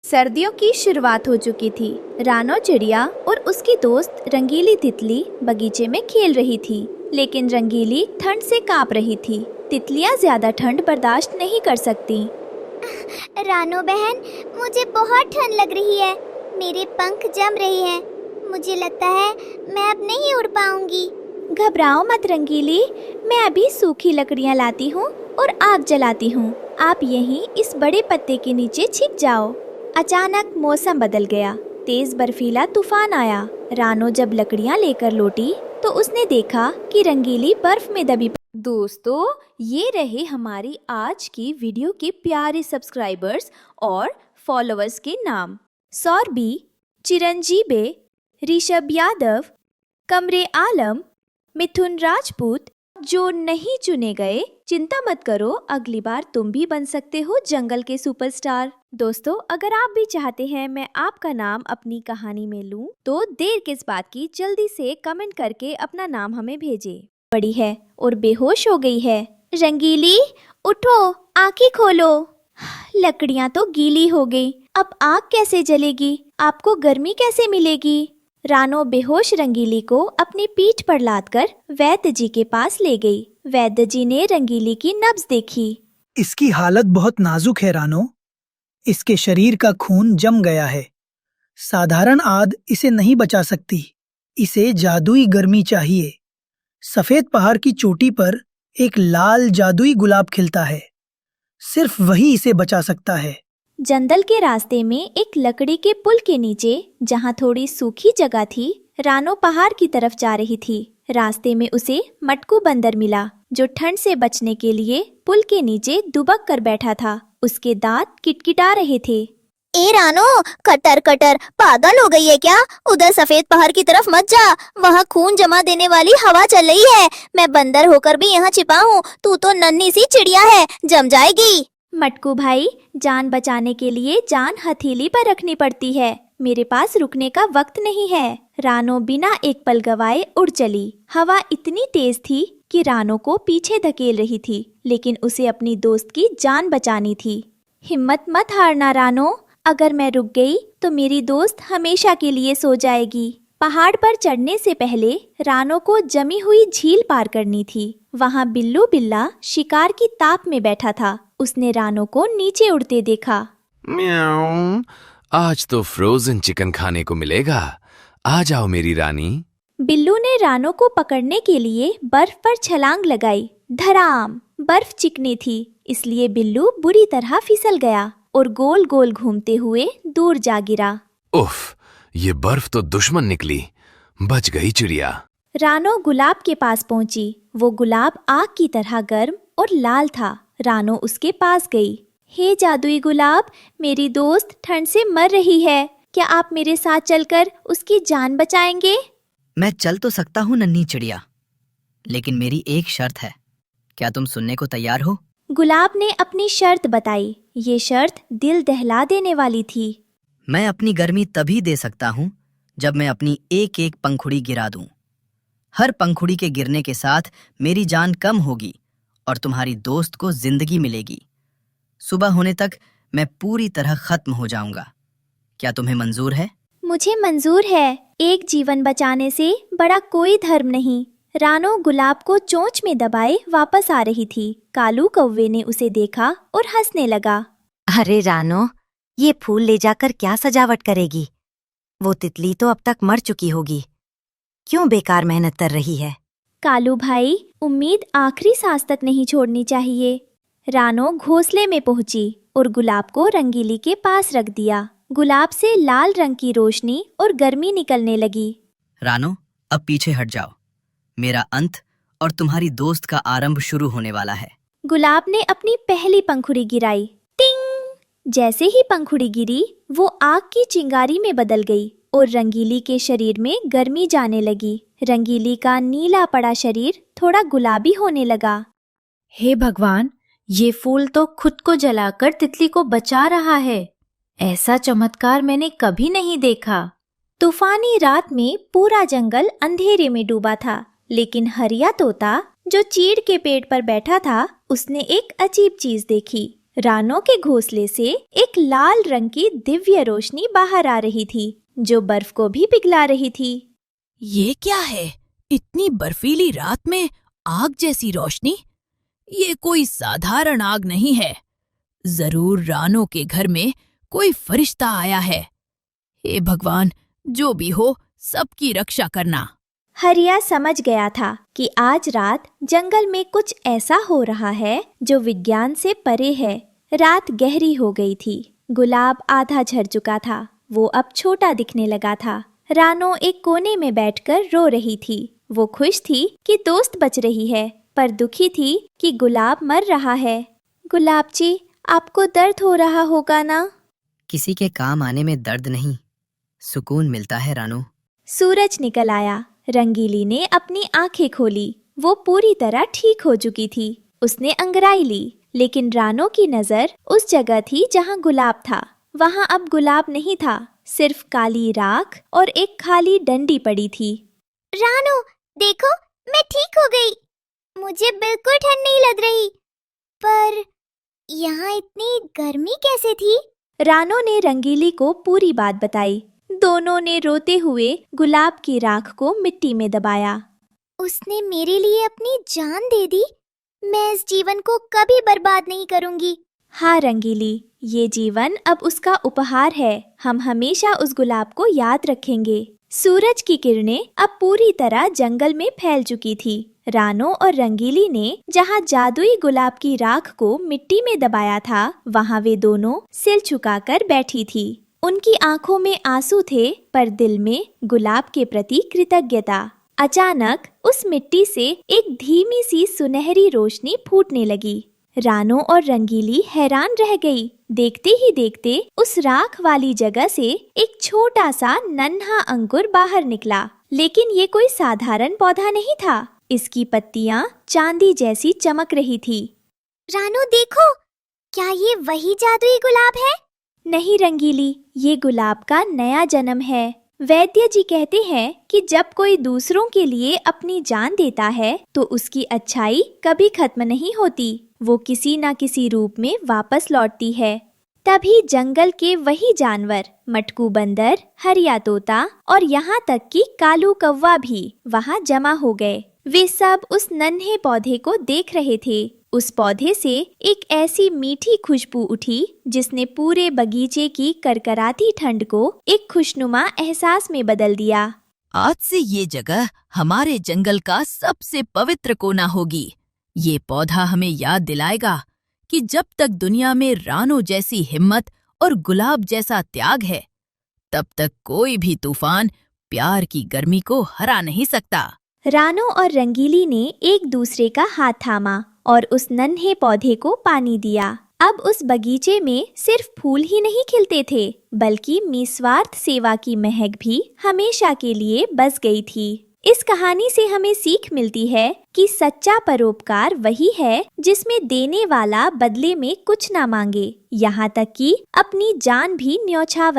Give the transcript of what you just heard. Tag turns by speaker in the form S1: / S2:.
S1: सर्दियों की शुरुआत हो चुकी थी। रानो चिड़िया और उसकी दोस्त रंगीली तितली बगीचे में खेल रही थी, लेकिन रंगीली ठंड से कांप रही थी। तितलियां ज्यादा ठंड बर्दाश्त नहीं कर सकती।
S2: रानो बहन, मुझे बहुत ठंड लग रही है। मेरे पंख जम रहे हैं। मुझे लगता है मैं अब नहीं उड़ पाऊंगी।
S1: घबराओ मत रंगीली, मैं अभी सूखी लकड़ियां लाती हूँ और आग जलाती हूँ। आप यहीं इस बड़े पत्ते के नीचे छिप जाओ। अचानक मौसम बदल गया। तेज बर्फीला तूफान आया। रानो जब लकड़ियां लेकर लौटी तो उसने देखा कि रंगीली बर्फ में दबी। दोस्तों, ये रहे हमारी आज की वीडियो के प्यारे सब्सक्राइबर्स और फॉलोअर्स के नाम। सौरभी, चिरंजीबे, ऋषभ यादव, कमरे आलम, मिथुन राजपूत। जो नहीं चुने गए, चिंता मत करो, अगली बार तुम भी बन सकते हो जंगल के सुपरस्टार। दोस्तों, अगर आप भी चाहते हैं मैं आपका नाम अपनी कहानी में लूं, तो देर किस बात की, जल्दी से कमेंट करके अपना नाम हमें भेजें। बड़ी है और बेहोश हो गई है। रंगीली, उठो, आंखें खोलो। लकड़ियां तो गीली हो गई, अब आग कैसे जलेगी? आपको गर्मी कैसे मिलेगी? रानो बेहोश रंगीली को अपनी पीठ पर लादकर वैद्य जी के पास ले गई। वैद्य जी ने रंगीली की नब्ज देखी।
S3: इसकी हालत बहुत नाजुक है रानो। इसके शरीर का खून जम गया है। साधारण आग इसे नहीं बचा सकती। इसे जादुई गर्मी चाहिए। सफेद पहाड़ की चोटी पर एक लाल जादुई गुलाब खिलता है। सिर्फ वही इसे बचा सकता है।
S1: जंगल के रास्ते में एक लकड़ी के पुल के नीचे, जहाँ थोड़ी सूखी जगह थी, रानो पहाड़ की तरफ जा रही थी। रास्ते में उसे मटकू बंदर मिला, जो ठंड से बचने के लिए पुल के नीचे दुबक कर बैठा था। उसके दांत किटकिटा रहे थे।
S2: ए रानो, कटर कटर पागल हो गई है क्या? उधर सफेद पहाड़ की तरफ मत जा, वहाँ खून जमा देने वाली हवा चल रही है। मैं बंदर होकर भी यहाँ छिपा हूँ, तू तो नन्ही सी चिड़िया है, जम जाएगी।
S1: मटकू भाई, जान बचाने के लिए जान हथेली पर रखनी पड़ती है। मेरे पास रुकने का वक्त नहीं है। रानो बिना एक पल गवाए उड़ चली। हवा इतनी तेज थी कि रानो को पीछे धकेल रही थी, लेकिन उसे अपनी दोस्त की जान बचानी थी। हिम्मत मत हारना रानो, अगर मैं रुक गई तो मेरी दोस्त हमेशा के लिए सो जाएगी। पहाड़ पर चढ़ने से पहले रानो को जमी हुई झील पार करनी थी। वहाँ बिल्लू बिल्ला शिकार की ताप में बैठा था। उसने रानो को नीचे उड़ते देखा।
S4: म्याऊं, आज तो फ्रोजन चिकन खाने को मिलेगा। आ जाओ मेरी रानी।
S1: बिल्लू ने रानो को पकड़ने के लिए बर्फ पर छलांग लगाई। धड़ाम! बर्फ चिकनी थी, इसलिए बिल्लू बुरी तरह फिसल गया और गोल गोल घूमते हुए दूर जा गिरा।
S4: उफ, ये बर्फ तो दुश्मन निकली। बच गई चिड़िया।
S1: रानो गुलाब के पास पहुंची। वो गुलाब आग की तरह गर्म और लाल था। रानो उसके पास गई। हे जादुई गुलाब, मेरी दोस्त ठंड से मर रही है। क्या आप मेरे साथ चलकर उसकी जान बचाएंगे?
S5: मैं चल तो सकता हूँ नन्ही चिड़िया, लेकिन मेरी एक शर्त है। क्या तुम सुनने को तैयार हो?
S1: गुलाब ने अपनी शर्त बताई। ये शर्त दिल दहला देने वाली थी।
S5: मैं अपनी गर्मी तभी दे सकता हूँ जब मैं अपनी एक एक पंखुड़ी गिरा दूं। हर पंखुड़ी के गिरने के साथ मेरी जान कम होगी और तुम्हारी दोस्त को जिंदगी मिलेगी। सुबह होने तक मैं पूरी तरह खत्म हो जाऊंगा। क्या तुम्हें मंजूर है?
S1: मुझे मंजूर है। एक जीवन बचाने से बड़ा कोई धर्म नहीं। रानो गुलाब को चोंच में दबाए वापस आ रही थी। कालू कौवे ने उसे देखा और हंसने लगा।
S6: अरे रानो, ये फूल ले जाकर क्या सजावट करेगी? वो तितली तो अब तक मर चुकी होगी। क्यों बेकार मेहनत कर रही है?
S1: कालू भाई, उम्मीद आखिरी सांस तक नहीं छोड़नी चाहिए। रानो घोंसले में पहुंची और गुलाब को रंगीली के पास रख दिया। गुलाब से लाल रंग की रोशनी और गर्मी निकलने लगी।
S5: रानो, अब पीछे हट जाओ। मेरा अंत और तुम्हारी दोस्त का आरंभ शुरू होने वाला है।
S1: गुलाब ने अपनी पहली पंखुड़ी गिराई। टिंग! जैसे ही पंखुड़ी गिरी, वो आग की चिंगारी में बदल गई और रंगीली के शरीर में गर्मी जाने लगी। रंगीली का नीला पड़ा शरीर थोड़ा गुलाबी होने लगा।
S7: हे भगवान, ये फूल तो खुद को जलाकर तितली को बचा रहा है। ऐसा चमत्कार मैंने कभी नहीं देखा।
S1: तूफानी रात में पूरा जंगल अंधेरे में डूबा था, लेकिन हरिया तोता जो चीड़ के पेड़ पर बैठा था, उसने एक अजीब चीज देखी। रानो के घोंसले से एक लाल रंग की दिव्य रोशनी बाहर आ रही थी, जो बर्फ को भी पिघला रही थी।
S8: ये क्या है? इतनी बर्फीली रात में आग जैसी रोशनी? ये कोई साधारण आग नहीं है। जरूर रानो के घर में कोई फरिश्ता आया है। हे भगवान, जो भी हो सबकी रक्षा करना।
S1: हरिया समझ गया था कि आज रात जंगल में कुछ ऐसा हो रहा है जो विज्ञान से परे है। रात गहरी हो गई थी। गुलाब आधा झड़ चुका था, वो अब छोटा दिखने लगा था। रानो एक कोने में बैठकर रो रही थी। वो खुश थी कि दोस्त बच रही है, पर दुखी थी कि गुलाब मर रहा है। गुलाब जी, आपको दर्द हो रहा होगा ना?
S5: किसी के काम आने में दर्द नहीं, सुकून मिलता है रानो।
S1: सूरज निकल आया। रंगीली ने अपनी आंखें खोली। वो पूरी तरह ठीक हो चुकी थी। उसने अंगड़ाई ली, लेकिन रानो की नजर उस जगह थी जहां गुलाब था। वहां अब गुलाब नहीं था, सिर्फ काली राख और एक खाली डंडी पड़ी थी।
S2: रानो, देखो, मैं ठीक हो गई। मुझे बिल्कुल ठंड नहीं लग रही। पर यहाँ इतनी गर्मी कैसे थी?
S1: रानो ने रंगीली को पूरी बात बताई। दोनों ने रोते हुए गुलाब की राख को मिट्टी में दबाया।
S2: उसने मेरे लिए अपनी जान दे दी। मैं इस जीवन को कभी बर्बाद नहीं करूंगी।
S1: हाँ रंगीली, ये जीवन अब उसका उपहार है। हम हमेशा उस गुलाब को याद रखेंगे। सूरज की किरणें अब पूरी तरह जंगल में फैल चुकी थी। रानो और रंगीली ने जहाँ जादुई गुलाब की राख को मिट्टी में दबाया था, वहाँ वे दोनों सिर झुकाकर बैठी थी। उनकी आंखों में आंसू थे, पर दिल में गुलाब के प्रति कृतज्ञता। अचानक उस मिट्टी से एक धीमी सी सुनहरी रोशनी फूटने लगी। रानो और रंगीली हैरान रह गई। देखते ही देखते उस राख वाली जगह से एक छोटा सा नन्हा अंकुर बाहर निकला। लेकिन ये कोई साधारण पौधा नहीं था। इसकी पत्तियां चांदी जैसी चमक रही थी।
S2: रानो देखो, क्या ये वही जादुई गुलाब है?
S1: नहीं रंगीली, ये गुलाब का नया जन्म है। वैद्य जी कहते हैं कि जब कोई दूसरों के लिए अपनी जान देता है तो उसकी अच्छाई कभी खत्म नहीं होती, वो किसी न किसी रूप में वापस लौटती है। तभी जंगल के वही जानवर, मटकू बंदर, हरिया तोता और यहाँ तक कि कालू कौवा भी वहाँ जमा हो गए। वे सब उस नन्हे पौधे को देख रहे थे। उस पौधे से एक ऐसी मीठी खुशबू उठी जिसने पूरे बगीचे की करकराती ठंड को एक खुशनुमा एहसास में बदल दिया।
S8: आज से ये जगह हमारे जंगल का सबसे पवित्र कोना होगी। ये पौधा हमें याद दिलाएगा कि जब तक दुनिया में रानो जैसी हिम्मत और गुलाब जैसा त्याग है, तब तक कोई भी तूफान प्यार की गर्मी को हरा नहीं सकता।
S1: रानो और रंगीली ने एक दूसरे का हाथ थामा और उस नन्हे पौधे को पानी दिया। अब उस बगीचे में सिर्फ फूल ही नहीं खिलते थे, बल्कि निस्वार्थ सेवा की महक भी हमेशा के लिए बस गई थी। इस कहानी से हमें सीख मिलती है कि सच्चा परोपकार वही है जिसमें देने वाला बदले में कुछ ना मांगे, यहाँ तक कि अपनी जान भी न्यौछावर